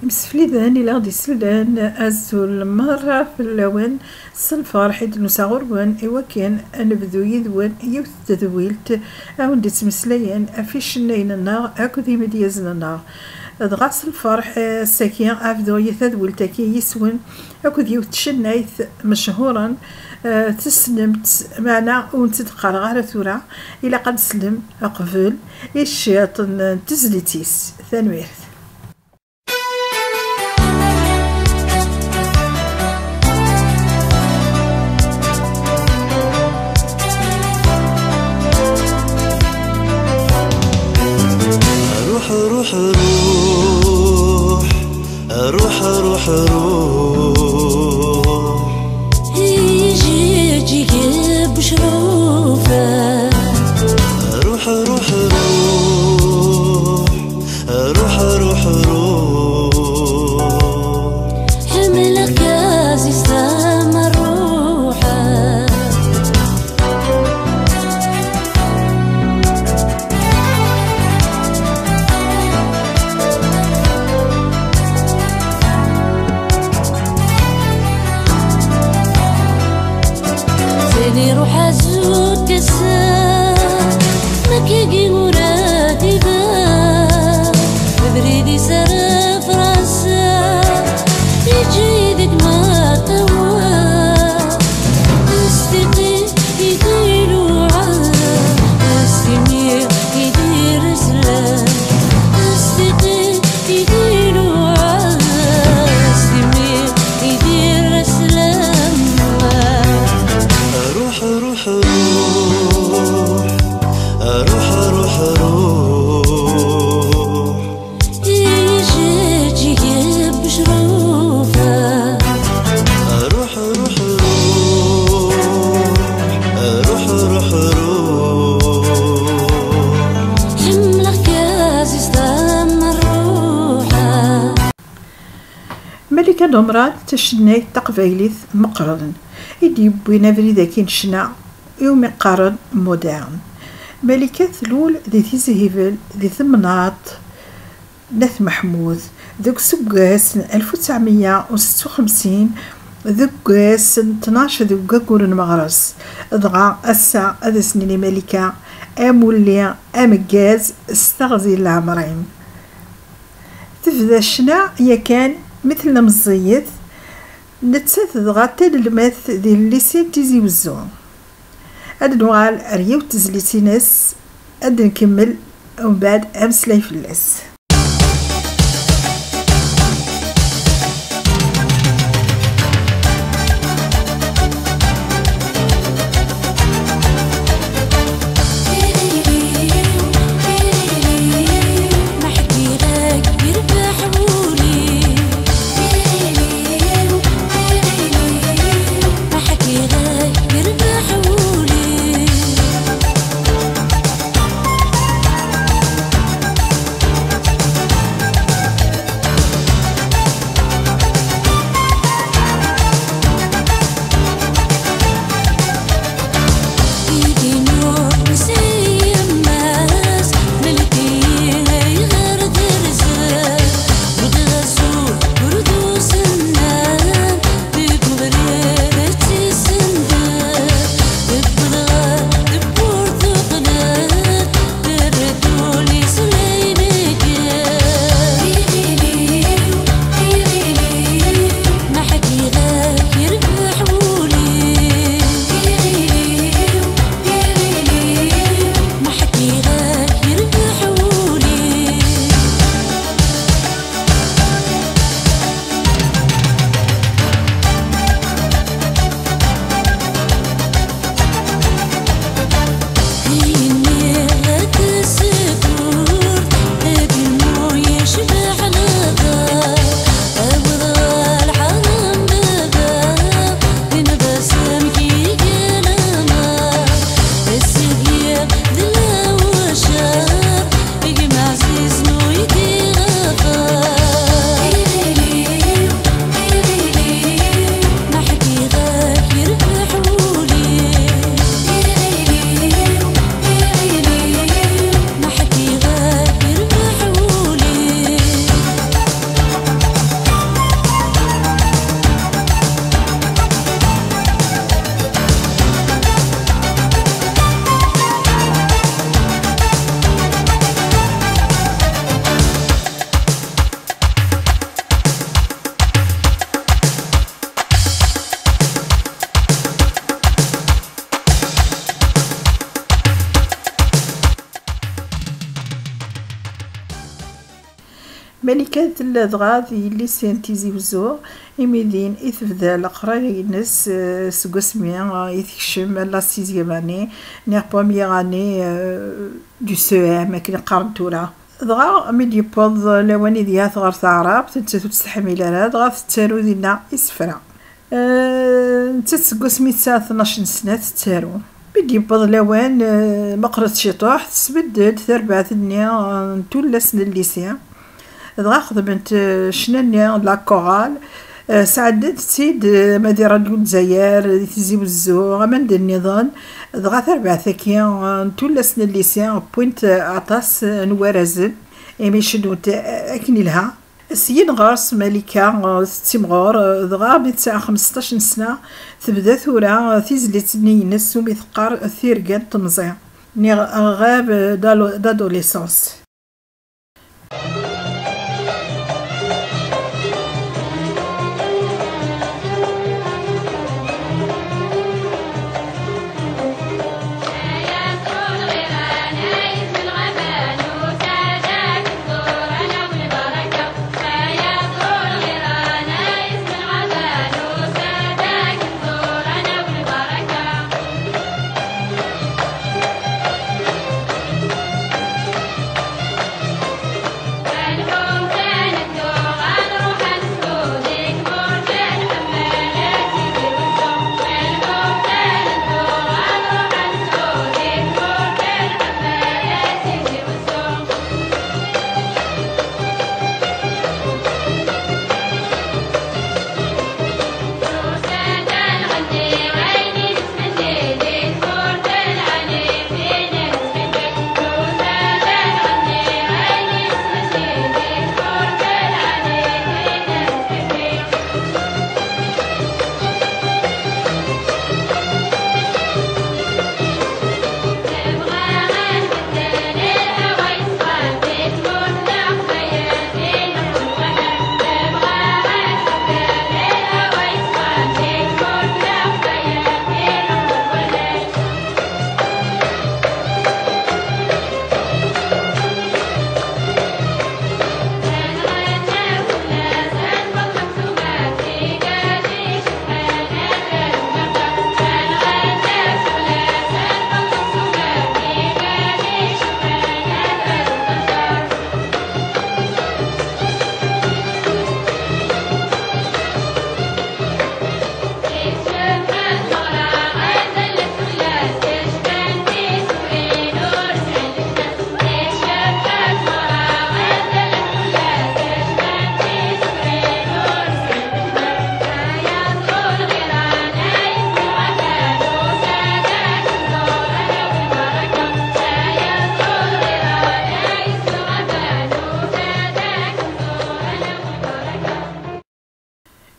مسفليدان إلا غدي سلان أزول مرة في اللون الصنفار حيت نساغرون إوا كان نبدو يذون يوث تذويلت أو نديت مسليان أفيش نيننا أكو ذي مديازننا دغا الفرح الساكين أفدو يثذولتاكي يسون أكو ذي تشنايث مشهورا تسلمت معنا ونتدقى غير ثورة إلا قد سلم أقبل إيش تزلتيس ثانويرث. روح روح روح روح روح يجي جيب شروفه روح روح روح روح روح حمل كاس يستمر روحه زيني روح ازود كسر مكيقي ورادي باب بريدي سرف راسه يجي ذيك ما تواب استقي يديرو عذاب استمير يدير سلام استقي يديرو عذاب استمير يدير سلام روح روح روح روح روح يجي جيب شروفه روح روح روح روح روح حملك كاس يستمر روحه ملكة دمرات تشناي تقبايليث مقرن يدي بوينا فريدا كين شنا يوم قارن مودرن ملكة ثلول ذي تيزهيفل ذي ثمناط نث محمود ذوك سقاس 1956 ذوك قاس 12 ذوك قاقور مغرس ضغا أسا هذا سنيني ملكة أمولي أمجاز استغزي العمرين تفذا الشنا هي كان مثل مزيت نتسات ضغا تال الماث ذي الليسين تيزي وزون هاد نوال ريو تزليتي ناس هاد نكمل ومن بعد أمسلاي فلاس. ملكة الأضغاث اللي سينتيزي وزو إميدين إثبدا القراية ينس سقسميا يتكشم لا سيزيام اني نيغ بومييغ اني دو سوام كي قارنتورا دغا ميدي بوض لواني ديال غار تعراب تستحمل على دغا تتارو ديالنا يسفرا تتسقسمي تسعة 12 سنة تتارو بدي بوض لوان مقرة شطوح تسبدد ثربعة دنيا تولا سن الليسيان دغا خدمت شنانيا لا كورال سعدت سيد مادي راديو الجزائر تيزي وزو غمند النظام دغا ثربع ثاكيا تولا سن الليسيان بوينت عطاس نوارزل ايمي شنوت اكني لها سيين غارس ملكة تيمغور دغا بتاع 15 سنة تبدا ثورة تيزلت نينس ومثقار ثيرقان تمزيع ني غاب دادوليسونس.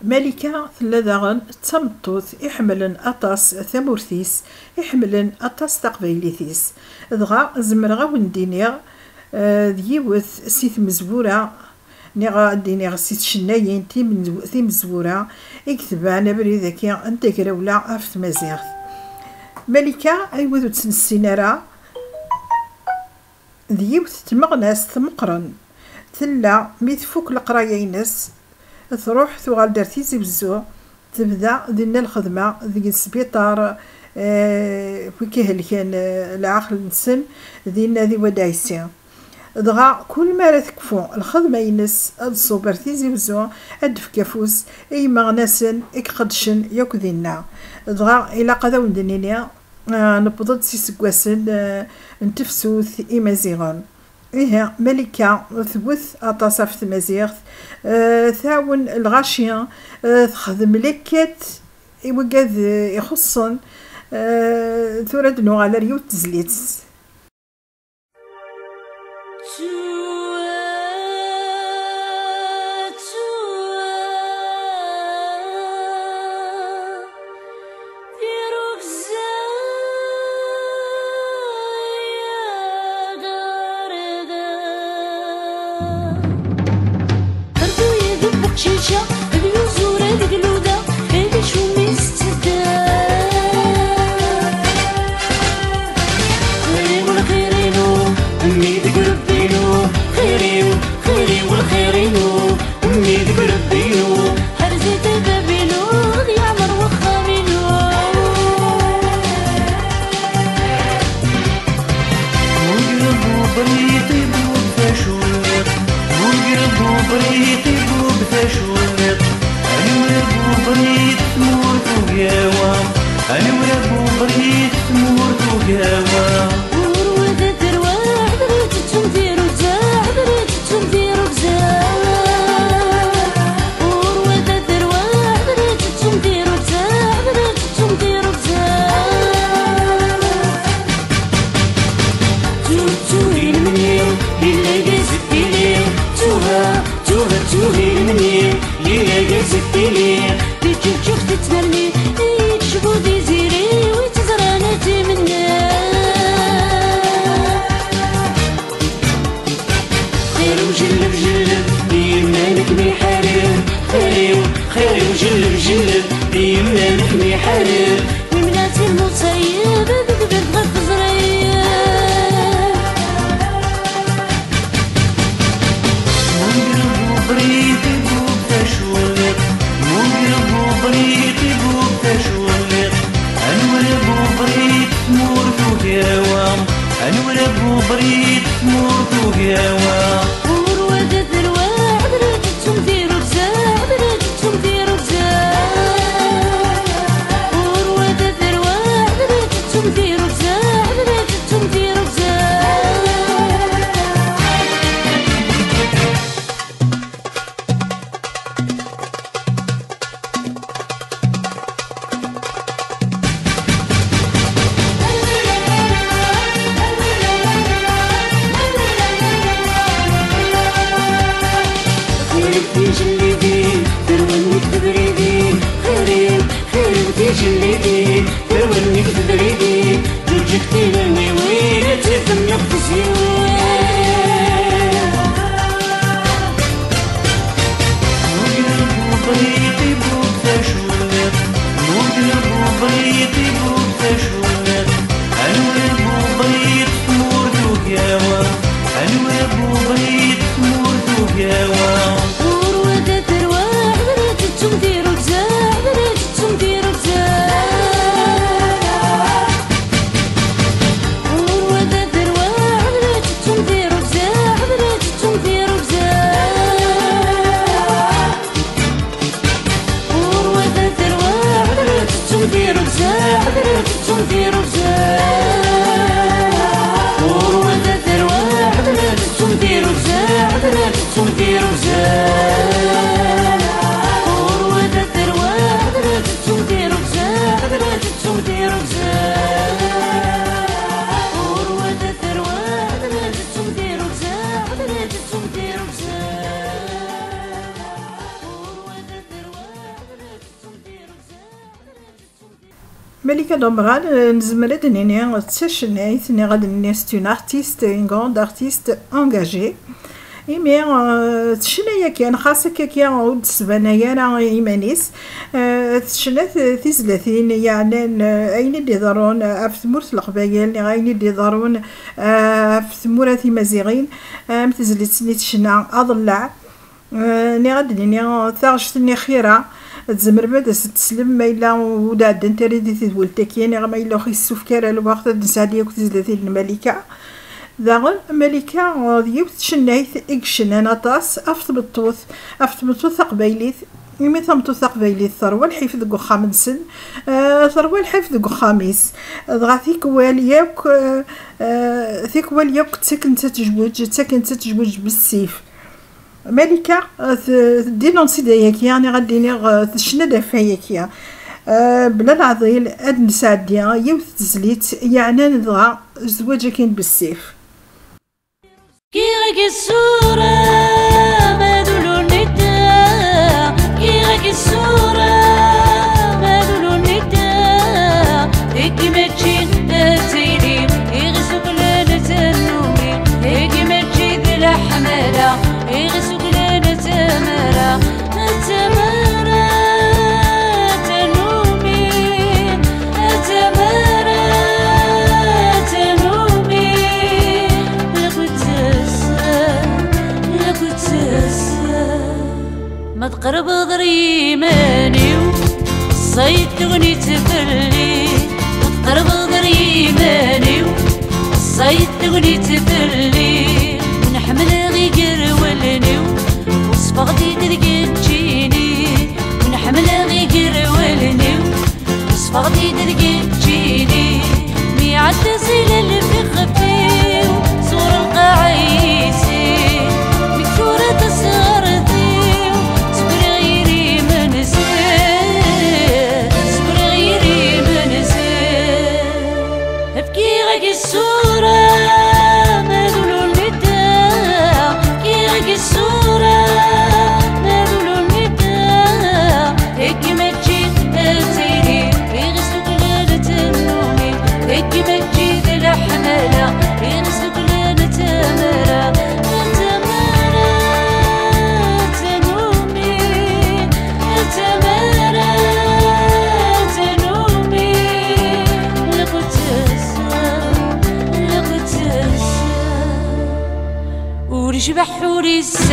ملكة ثلا داغن تمطوط يحملن أطاس ثمورثيس يحملن أطاس تقبيليثيس دغا زمرغا وندينيغ ديوث سيث مزبورة نيغا دينيغ سيث شنايين تي مزبورة يكتبان بري ذاكي انت كراولا افت مزيغ ملكة ايوذو تسنسينارا ديوث تمغناس تمقرن ثلا ميتفوك القرايينس تروح ثوغال دارتيزي بزو تبدا دينا الخدمة ذي السبيطار وكيه كان العقل نسن دينا ذي ودايسي دغا كل ما راه تكفو الخدمة ينس الصوبر تيزي بزو ادف كافوس اي مغناسن اكقدشن ياك دينا دغا الى قداو ندنينيا نبضت سيسكواسن نتفسوث إمازيغان إيه ملكة ثبوث أطاسف تمازيغ ثاون الغاشية تخدم لكت إوجد يخصن ثورة نوع على ريوت تزليت شيشة اليوزورة القلودة اللي شو مستدى خيري والخيرينو أمي ذكر الدينو خيري والخيري بريطي بوب تشولط أنا ورا بريط تموت وقاوة أنا ورا بريط تموت وقاوة ورواد درواح دريتهم ديرو زاح دريتهم ديرو زاح ورواد درواح دريتهم ديرو زاح دريتهم ديرو زاح توهي المنيل إلا قازت إليه توهي المنيل إلا قازت إليه بيجي تشوف تتمرني يكشفو ذي زيري ويتزرعنا تمنى خير وجلب جلب بيمانك ميحارب خير وجلب جلب بيمانك ميحارب ومناتي المصيب ذكبت غف زريب نقلبو بريطي بوب تشولط نقلبو بريطي بوب تشولط أنا ورا بريط تموت وقاوة أنا ورا بريط تموت وقاوة ورواد درواح دريتهم ديرو بزاح دريتهم ديرو بزاح ورواد درواح دريتهم ديرو بزاح دريتهم ديرو بزاح خيرك تجلدي ترونك تبردي خيرك تجلدي ترونك تبردي وجهك تلمي وين تفهم يقفزي نقلبو بريطي بوب تشولط نقلبو بريطي بوب تشولط أنا ورا بريط تموت وقاوة أنا ورا بريط تموت وقاوة ورواد درواح دريتهم ديرو بزاح دريتهم ديرو بزاح ورواد درواح دريتهم ديرو بزاح دريتهم ديرو بزاح ورواد درواح دريتهم ديرو بزاح دريتهم ديرو بزاح ورواد درواح دريتهم ديرو بزاح دريتهم ديرو بزاح ورواد درواح دريتهم ديرو بزاح دريتهم ديرو بزاح ورواد درواح دريتهم ديرو بزاح دريتهم ديرو بزاح ورواد درواح دريتهم ديرو بزاح Malika Dombran, نزمرد نيني تشنيت ني غاد ني سي اون ارتيست اون غروند ارتيست انغاجي إيمي تشنا كان خاصة كيان عود سبانايا راه إيمانيس تشنا تيزلاتين يعني أين اللي ضرون في ثمورة القبايل أين اللي ضرون في ثمورة مزيغين متزلتني تشنا أضلع ني غادي ني ثاغشتني خيرة تزمر بدا تسلم ما إلا ودا دنت ريدي تولتك يعني ما إلا خي السفكار الوقت نسالي وتزلاتين الملكة ذاغل ملكة ديوت تشنايت إكشن أنا طاس أفت بالطوث قبايليت يمي ثمطوث قبايليت ثروة الحفظ قو خامنسن ثروة الحفظ قو خاميس دغا ثيك واليوك تسكن تتجوج بالسيف ملكة دينونسي داياك يعني غادي تشنا دافاياك بلا العضيل اد نساعديا يوث تزليت يعني نضغى زواجا كاين بالسيف كي غاك الصورة ما دولو نتا كي غاك الصورة ما دولو نتا هيكي ماشي تايلي يغسوك لنا تنومي هيكي ماشي ذي الحمالة يغسوك لنا تمارة تمارة تنومي تمارة تنومي ما تقرب ضري مانيو الصيد تغني تفلي ما تقرب ضري مانيو الصيد تغني تفلي ونحمل غي قرولنيو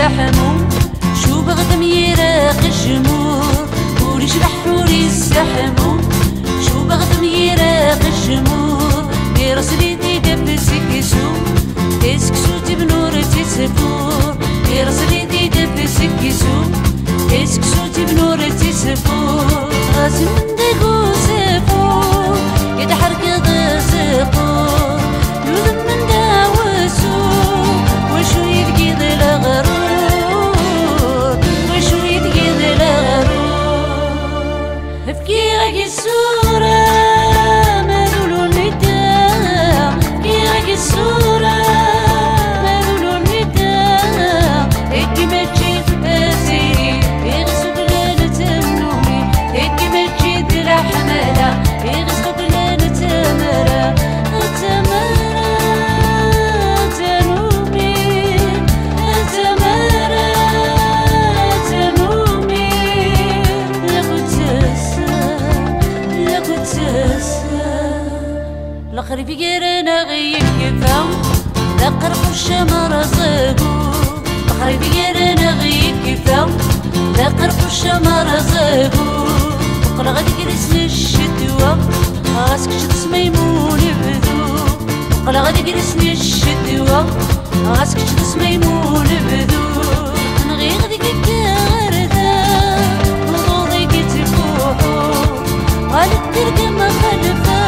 يستحمو شو بغدم يراق الجمور وريش بحور يستحمو شو بغدم يراق الجمور يرسلي ديدا بسكسو تسكسو تبنور تسفور يرسلي ديدا بسكسو تسكسو تبنور تسفور غاسم داكو سفور يدحرك غزقور يوذن من داوسو وشو يدقيض الغرور وشو يدقيض الغرور ابكي غاكي الصورة مالولو النداء ابكي غاكي الصورة مالولو النداء هكي ما تجيب أسيري يغسوك لنا تمنومي هكي ما تجيب الحمالة يغسوك لنا تمرة الخريف يقرنا غيك يفهم ذكر الشمر زقو الخريف يقرنا غيك يفهم ذكر الشمر زقو وقل غادي جلسنا الشتوى راسك شد سميمون بدو وقل غادي جلسنا الشتوى راسك شد سميمون بدو نغي غادي كارثة وضوضي كتفوحو غادي ترقى ما خلفها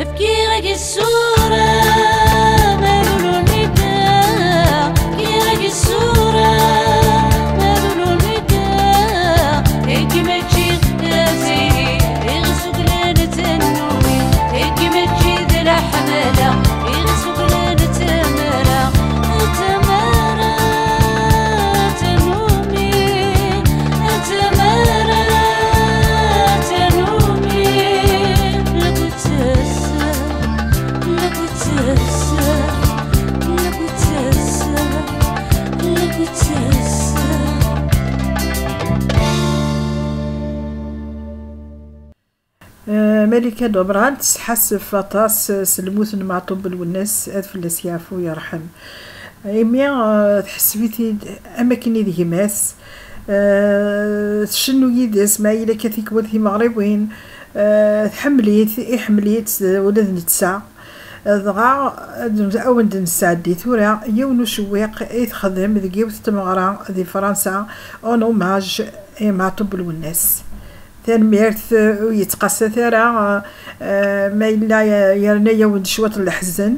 ابكي غاكي الصورة مالولو النداء ابكي غاكي الصورة مالولو النداء هيكي ما تجيب أسيري يغسوك لنا تنومي هيكي ما تجيب الحمالة يغسوك لنا تمرة تمرة تنومي تمرة تنومي ملكة دوبران تحسف فطاس سلموث معطوب الوناس فلاس يعفو يرحم إمي تحسبيتي أماكن ذي ماس شنو يدس ما إلا كثيك ولثي مغربين حمليت ولد نتسع ضغا أو نساعدي ثورة يونو شويق يتخدم ذي تمغرا ذي فرنسا اون اوماج معطوب الوناس تنميرث ويتقاسى ثرا ما إلا يرنا يود شوط الحزن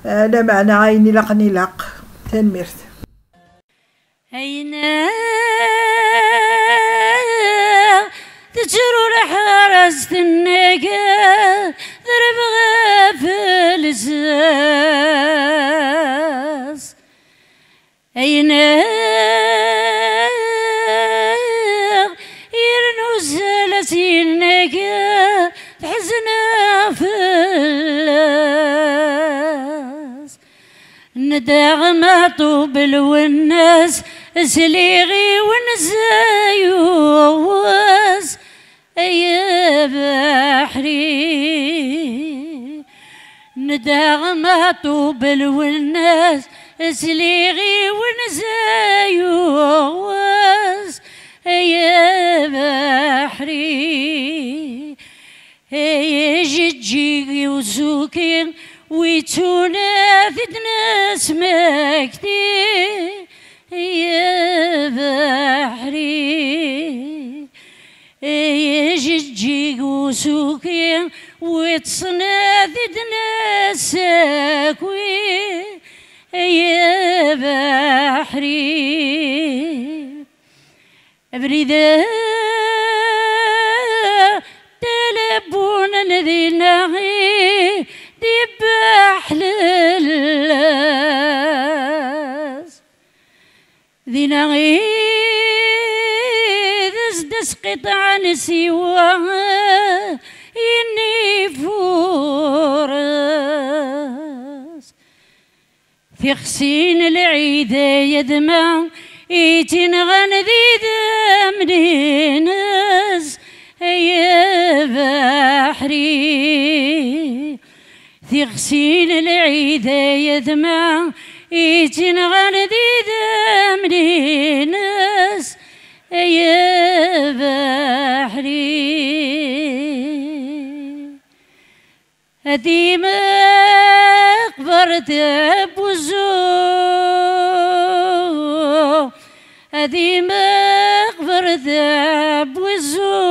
لا معنى عيني لاقني لاق تنميرث أين تجرو الحرس النقا ضرب غافل الزاز أين يرنو زالتي النقا تحزنا في اللاس نداغ معطوب الوناس سليغي ونزايوز يا بحري نداغ معطوب الوناس سليغي ونزايوز يا بحري جيجي وزوكي ويتونا في ناس مكتي يا بحري جيجي وسوكي وتصنافد ناساكوي يا بحري بريدة تلبون ذي نغي دي بحللاس ذي نغي دس قطع سواها إني فورس في خسين العيدة يدمع يتنغن ذي دمنينس يا بحري في غسيل العيد يا دمع يجين غندي دمني ناس يا بحري هدي ما قبرت بوزو هدي ما قبرت بوزو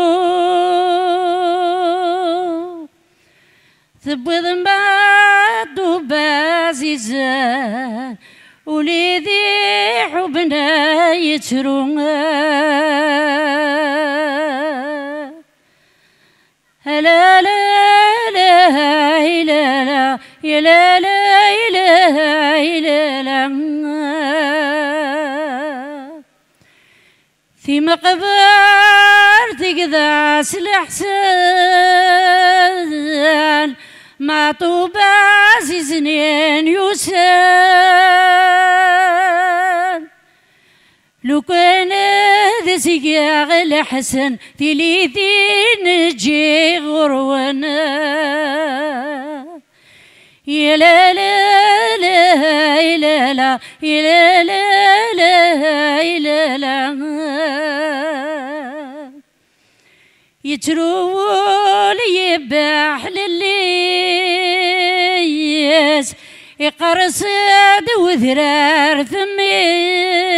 ثبت ما دوبازيزان وليدي حبنا يترون لا لا لا لا لا يا لا لا لا لا في مقبرتك ذا الأحسان ما طوبى زنين يوسان لو كان ذا سياغ الحسن في ليدي نجي غروانا يا لا لا لا لا لا يا لا لا لا لا يترول يباح لليس يقرصد وذرار ثميس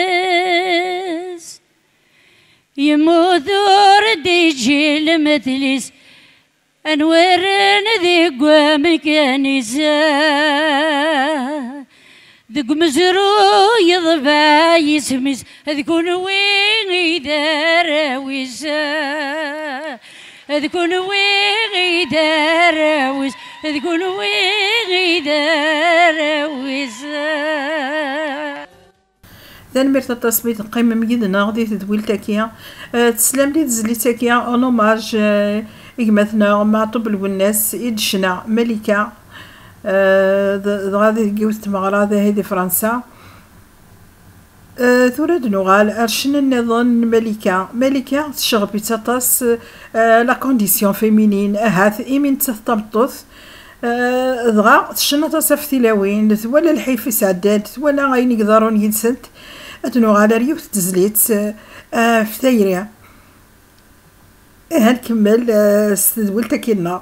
يموذور ديجي المثليس أنورن ذي قوام كنيسة ذي مزرو يضبا يسمس ذكون وين يدار ويسا ذكون وين يدار ويس ذكون وين يدار ويسا ذن مرت التصبيت القيمة مجدنا غدي تدويل تاكيا تسلم لي تزلي تاكيا اونوماج إجمثنا مع طب الوناس إدشنا ملكة غادي جوزت مغراضة هذه فرنسا ثورد نغال أرشنا النظام ملكة تشغبي تطاس لا كونديسيون فيمينين أهاث إيمين تثطبطث ضغا تشنا تصف ثلاوين ولا الحيف سعداد ولا غاين يقدرون ينسنت أتنغال ريوث تزليت في ثيريا هنكمل استدولتك كنا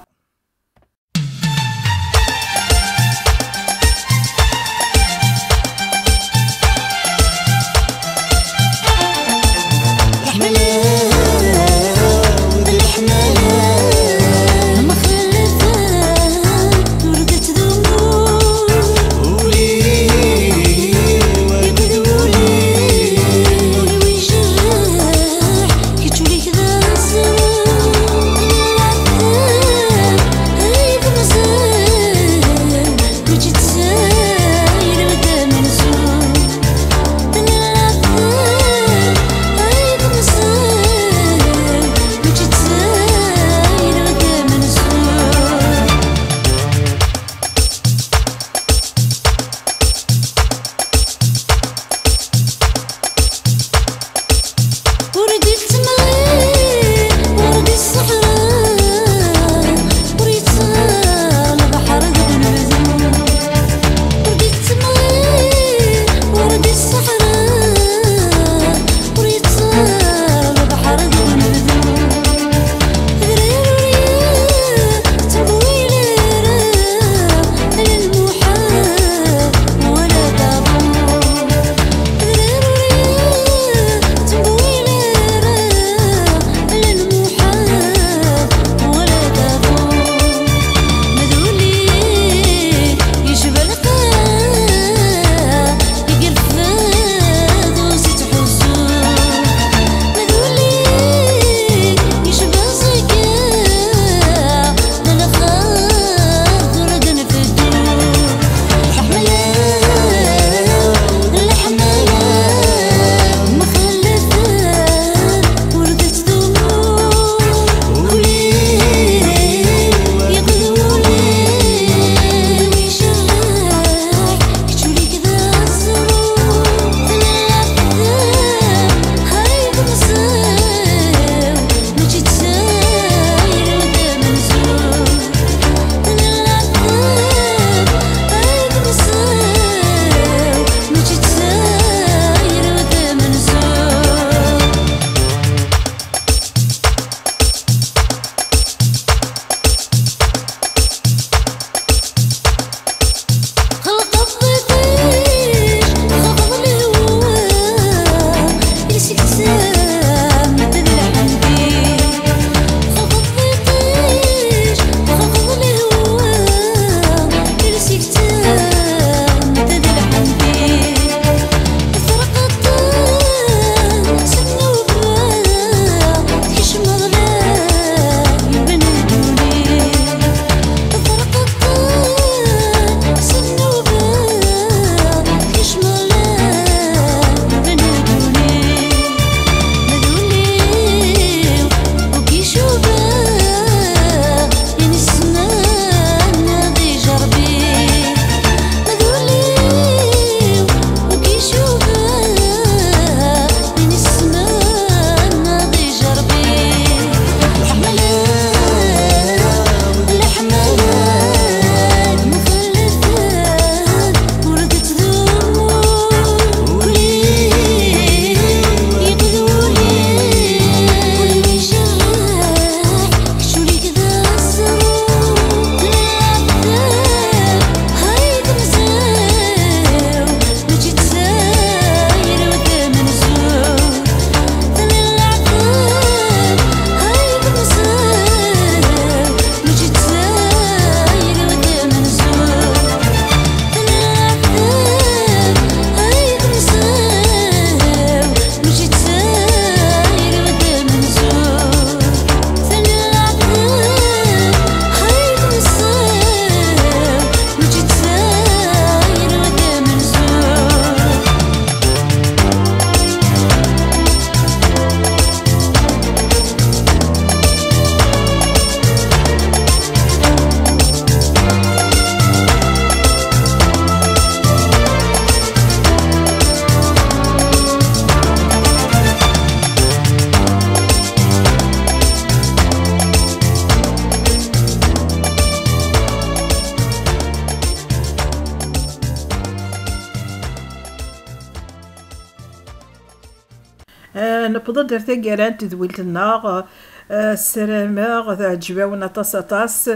نبدا درت كيران تدويلت النار السلامة تعجباونا طاس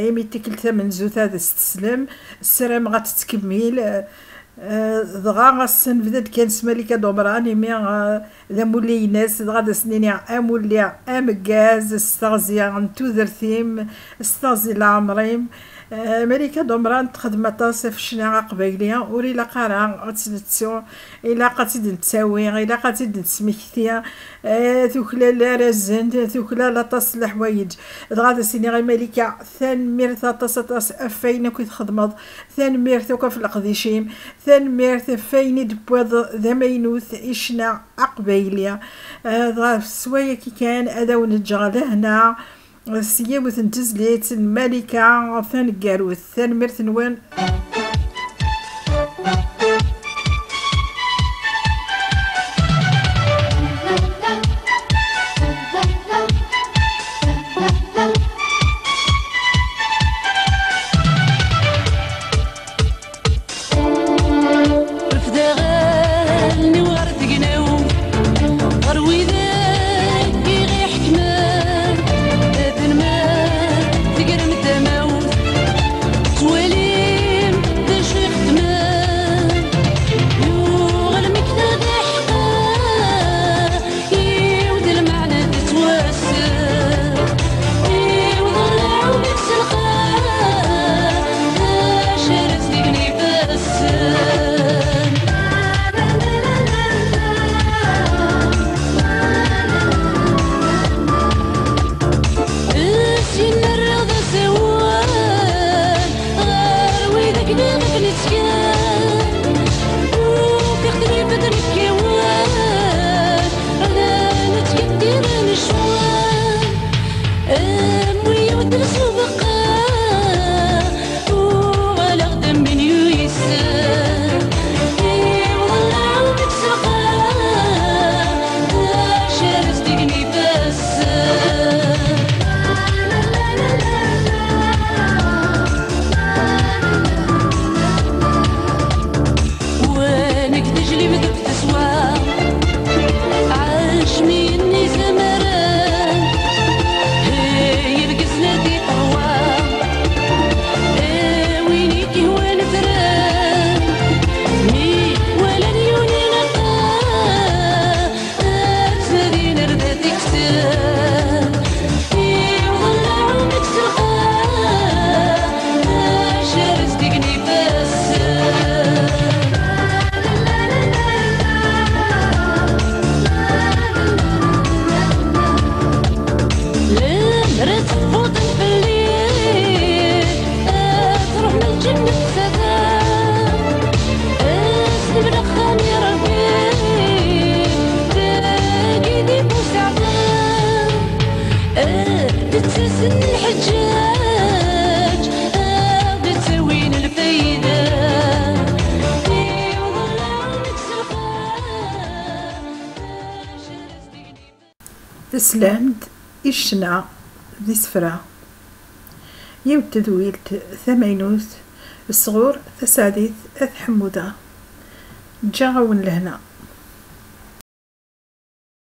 يمي تكلت من زوت هذا استسلم السلامة غتتكمل دغا غاسن بدات كانت ملكة دومران مي ذا مولي ناس دغا سنيني امولي امكاز استغزي نتو درتيم استغزي العمريم ملكة دومران تخدم طاس في الشناعة قبايلية وري لا قارا غتسنتسو إلا قاتيد نتساوي إلا قاتيد نتسمكتيا ثوكلا لا رزن ثوكلا لا طاس الحوايج دغا سيني غير ملكة ثان ميرث طاس أفاين كي تخدمض ثان ميرث وكا في القديشيم ثان ميرث فاين دبوض ذا مينوث إشنا قبايلية دغا سوايا كي كان هذا ونتجغل هنا سياموث نتزليت الملكة ثان كاروث ثان ميرث نوان تسلاند إشنا ذي سفرة يو تدويلت ثمينوث الصغور ثساديث أث حمودة جاغون لهنا